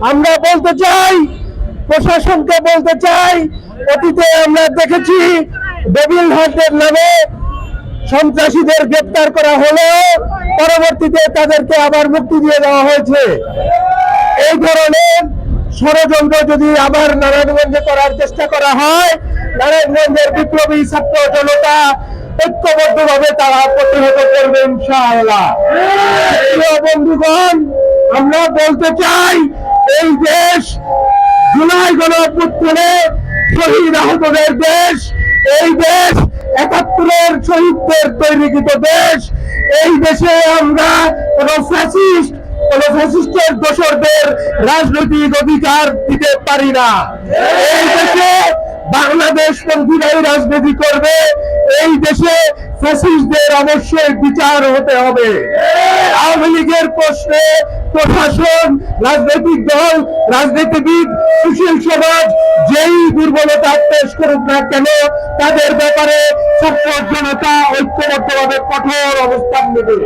আমরা বলতে চাই, প্রশাসনকে বলতে চাই, অতীতে আমরা দেখেছি ডেভিল হান্টের নামে সন্ত্রাসীদের গ্রেপ্তার করা হলেও পরবর্তীতে তাদেরকে আবার মুক্তি দিয়ে দেওয়া হয়েছে। এই ধরনের ষড়যন্ত্র যদি আবার নারায়ণগঞ্জে করার চেষ্টা করা হয়, নারায়ণগঞ্জের বিপ্লবী ছাত্র জনতা ঐক্যবদ্ধভাবে তারা প্রতিহত করবে ইনশাআল্লাহ। প্রিয় বন্ধুগণ, আমরা বলতে চাই এই দেশ জুলাই গণঅভ্যুত্থানে শহীদ আহতদের দেশ, এই দেশ ৭১-এর শহীদদের তৈরিকৃত দেশ। এই দেশে আমরা কোন ফ্যাসিস্টের দোসরদের রাজনৈতিক অধিকার দিতে পারি না। এই দেশে বাংলাদেশ পন্থীরাই রাজনীতি করবে, এই দেশে ফ্যাসিস্টদের অবশ্যই বিচার হতে হবে। আওয়ামী লীগের প্রশ্নে প্রশাসন, রাজনৈতিক দল, রাজনীতিবিদ, সুশীল সমাজ যেই দুর্বলতা পেশ করুক না কেন, তাদের ব্যাপারে ছাত্র জনতা ঐক্যবদ্ধভাবে কঠোর অবস্থান নেবে।